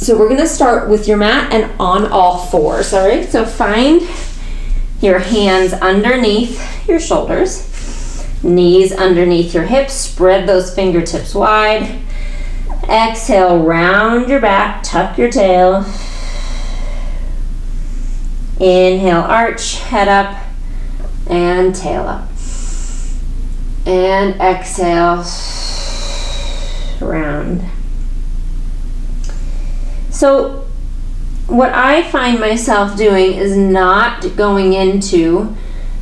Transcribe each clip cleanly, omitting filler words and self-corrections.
So we're gonna start with your mat and on all fours, all right? So find your hands underneath your shoulders, knees underneath your hips, spread those fingertips wide. Exhale, round your back, tuck your tail. Inhale, arch, head up, and tail up. And exhale, round. So what I find myself doing is not going into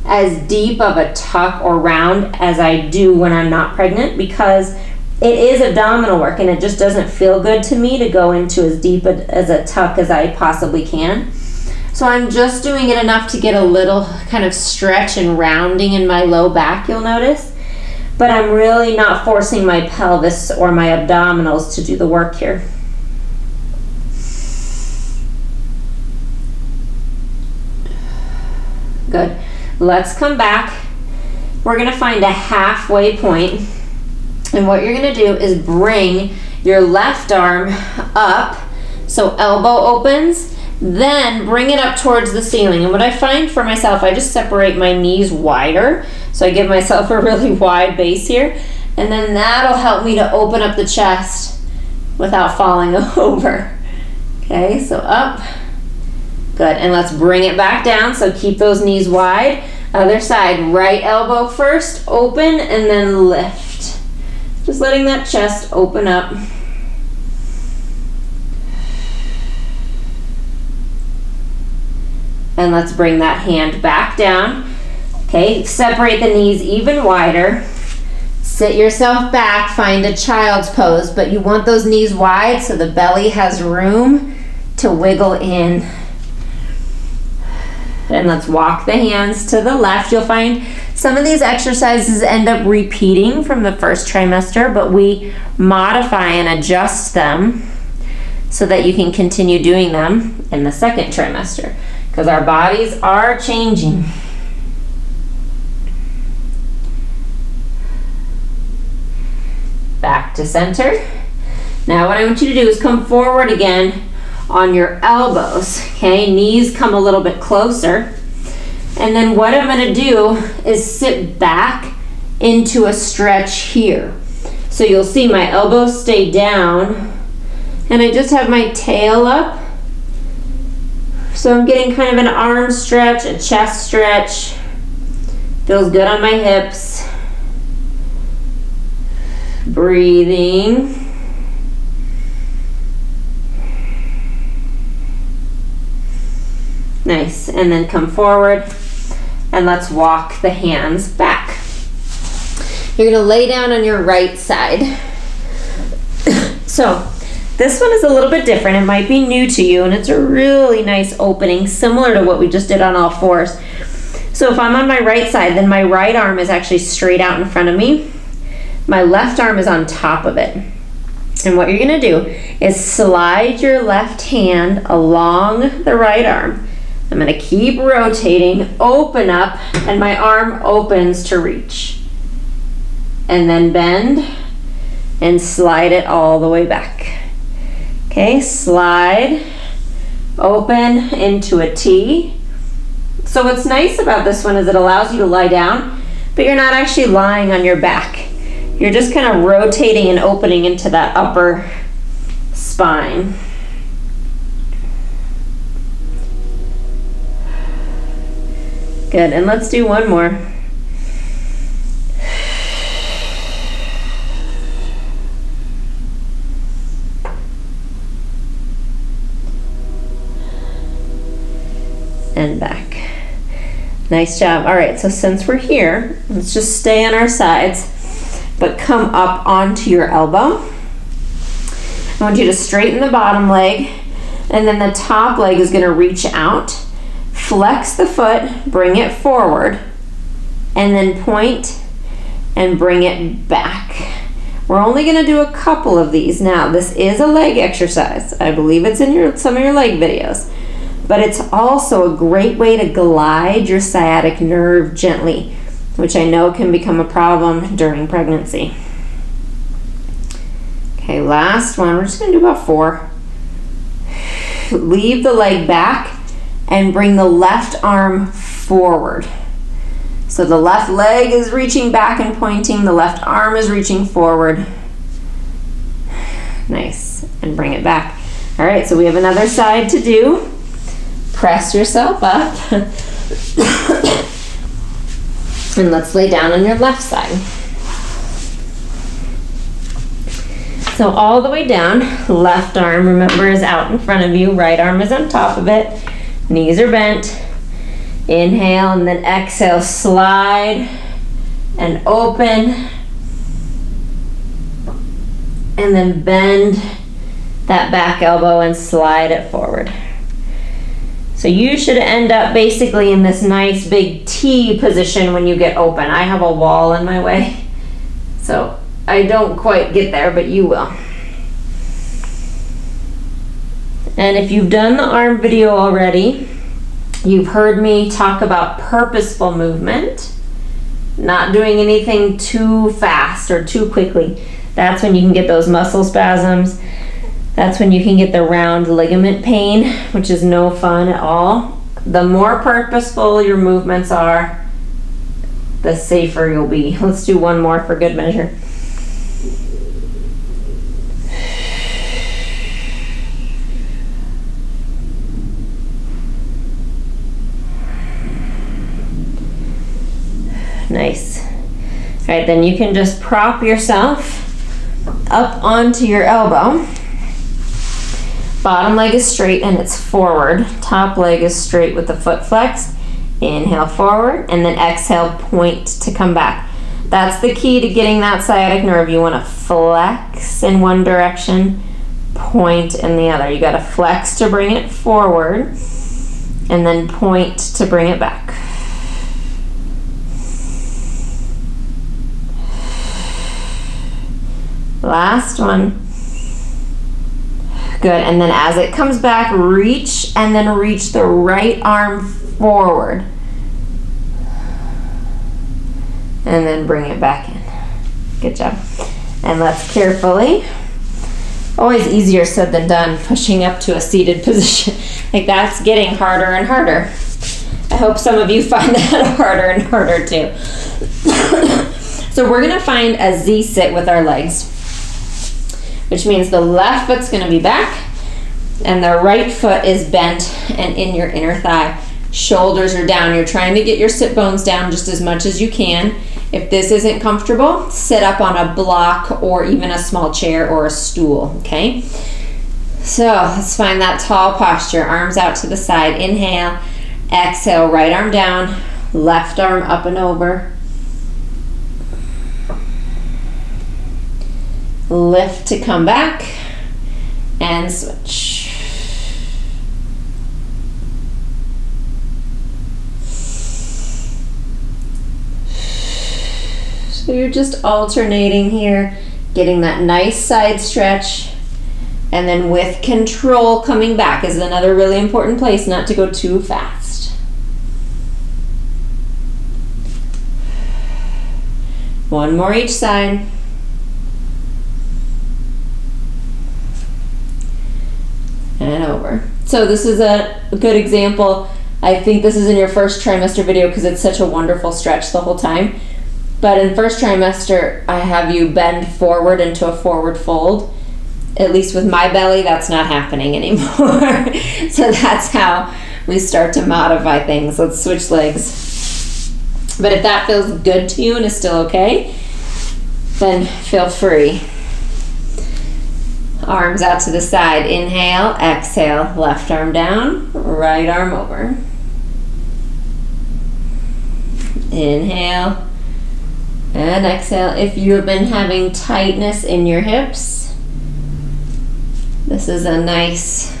as deep of a tuck or round as I do when I'm not pregnant, because it is abdominal work and it just doesn't feel good to me to go into as deep as a tuck as I possibly can. So I'm just doing it enough to get a little kind of stretch and rounding in my low back, you'll notice. But I'm really not forcing my pelvis or my abdominals to do the work here. Good. Let's come back. We're going to find a halfway point. And what you're going to do is bring your left arm up, so elbow opens, then bring it up towards the ceiling. And what I find for myself, I just separate my knees wider, so I give myself a really wide base here, and then that'll help me to open up the chest without falling over. Okay, so up. Good, and let's bring it back down, so keep those knees wide. Other side, right elbow first, open, and then lift. Just letting that chest open up. And let's bring that hand back down. Okay, separate the knees even wider. Sit yourself back, find a child's pose, but you want those knees wide so the belly has room to wiggle in. And let's walk the hands to the left. You'll find some of these exercises end up repeating from the first trimester, but we modify and adjust them so that you can continue doing them in the second trimester, because our bodies are changing. Back to center. Now what I want you to do is come forward again on your elbows, okay? Knees come a little bit closer. And then what I'm gonna do is sit back into a stretch here. So you'll see my elbows stay down and I just have my tail up. So I'm getting kind of an arm stretch, a chest stretch. Feels good on my hips. Breathing. Nice, and then come forward and let's walk the hands back. You're gonna lay down on your right side. So this one is a little bit different. It might be new to you and it's a really nice opening, similar to what we just did on all fours. So if I'm on my right side, then my right arm is actually straight out in front of me. My left arm is on top of it. And what you're gonna do is slide your left hand along the right arm. I'm gonna keep rotating, open up, and my arm opens to reach. And then bend and slide it all the way back. Okay, slide, open into a T. So what's nice about this one is it allows you to lie down, but you're not actually lying on your back. You're just kind of rotating and opening into that upper spine. Good, and let's do one more. And back. Nice job. All right, so since we're here, let's just stay on our sides, but come up onto your elbow. I want you to straighten the bottom leg, and then the top leg is gonna reach out. Flex the foot, bring it forward, and then point and bring it back. We're only gonna do a couple of these. Now, this is a leg exercise. I believe it's in some of your leg videos, but it's also a great way to glide your sciatic nerve gently, which I know can become a problem during pregnancy. Okay, last one. We're just gonna do about 4. leave the leg back and bring the left arm forward. So the left leg is reaching back and pointing, the left arm is reaching forward. Nice, and bring it back. All right, so we have another side to do. Press yourself up. And let's lay down on your left side. So all the way down, left arm, remember, is out in front of you, right arm is on top of it, knees are bent. Inhale and then exhale, slide and open, and then bend that back elbow and slide it forward. So you should end up basically in this nice big T position when you get open. I have a wall in my way, so I don't quite get there, but you will. And if you've done the arm video already, you've heard me talk about purposeful movement, not doing anything too fast or too quickly. That's when you can get those muscle spasms. That's when you can get the round ligament pain, which is no fun at all. The more purposeful your movements are, the safer you'll be. Let's do one more for good measure. Nice. All right, then you can just prop yourself up onto your elbow. Bottom leg is straight and it's forward. Top leg is straight with the foot flexed. Inhale forward and then exhale, point to come back. That's the key to getting that sciatic nerve. You want to flex in one direction, point in the other. You got to flex to bring it forward and then point to bring it back. Last one. Good, and then as it comes back, reach and then reach the right arm forward. And then bring it back in. Good job. And let's carefully, always easier said than done, pushing up to a seated position. Like that's getting harder and harder. I hope some of you find that harder and harder too. So we're gonna find a Z sit with our legs, which means the left foot's gonna be back and the right foot is bent and in your inner thigh. Shoulders are down. You're trying to get your sit bones down just as much as you can. If this isn't comfortable, sit up on a block or even a small chair or a stool, okay? So let's find that tall posture. Arms out to the side. Inhale, exhale, right arm down, left arm up and over. Lift to come back and switch. So you're just alternating here, getting that nice side stretch, and then with control coming back is another really important place, not to go too fast. One more each side. And over. So this is a good example. I think this is in your first trimester video because it's such a wonderful stretch the whole time. But in first trimester, I have you bend forward into a forward fold. At least with my belly, that's not happening anymore. So that's how we start to modify things. Let's switch legs. But if that feels good to you and is still okay, then feel free. Arms out to the side. Inhale, exhale, left arm down, right arm over. Inhale and exhale. If you've been having tightness in your hips, this is a nice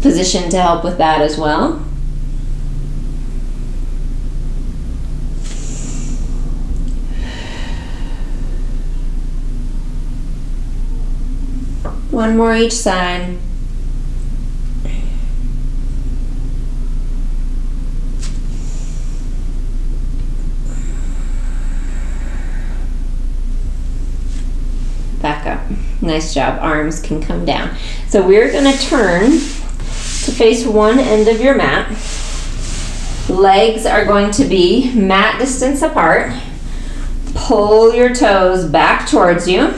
position to help with that as well. One more each side. Back up. Nice job. Arms can come down. So we're going to turn face one end of your mat. Legs are going to be mat distance apart. Pull your toes back towards you.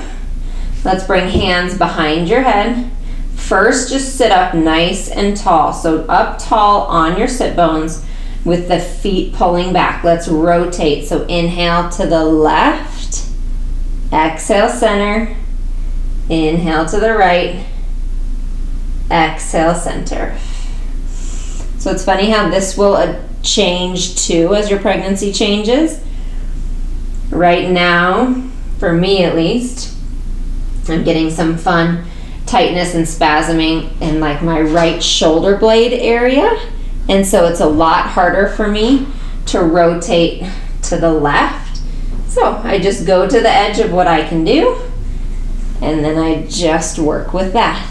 Let's bring hands behind your head. First, just sit up nice and tall. So up tall on your sit bones with the feet pulling back. Let's rotate. So inhale to the left. Exhale, center. Inhale to the right. Exhale, center. So it's funny how this will change too as your pregnancy changes. Right now, for me at least, I'm getting some fun tightness and spasming in like my right shoulder blade area. And so it's a lot harder for me to rotate to the left. So I just go to the edge of what I can do, and then I just work with that.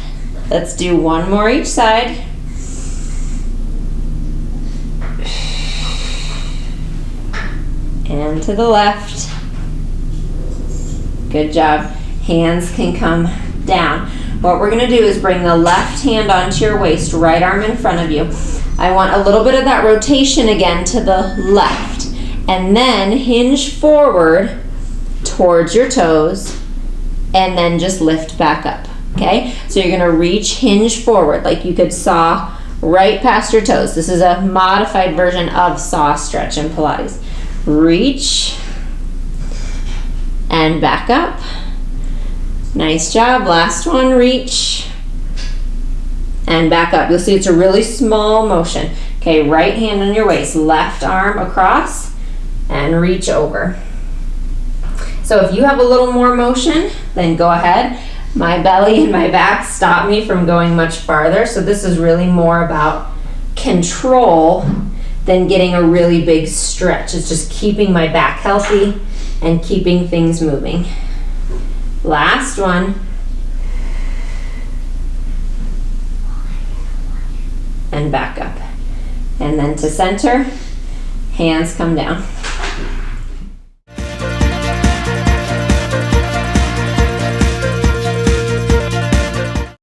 Let's do one more each side. And to the left. Good job. Hands can come down. What we're going to do is bring the left hand onto your waist, right arm in front of you. I want a little bit of that rotation again to the left. And then hinge forward towards your toes, and then just lift back up. Okay? So you're going to reach hinge forward like you could saw right past your toes. This is a modified version of saw stretch in Pilates. Reach and back up. Nice job. Last one, reach and back up. You'll see it's a really small motion. Okay, right hand on your waist, left arm across and reach over. So if you have a little more motion, then go ahead. My belly and my back stop me from going much farther. So this is really more about control than getting a really big stretch. It's just keeping my back healthy and keeping things moving. Last one. And back up. And then to center, hands come down.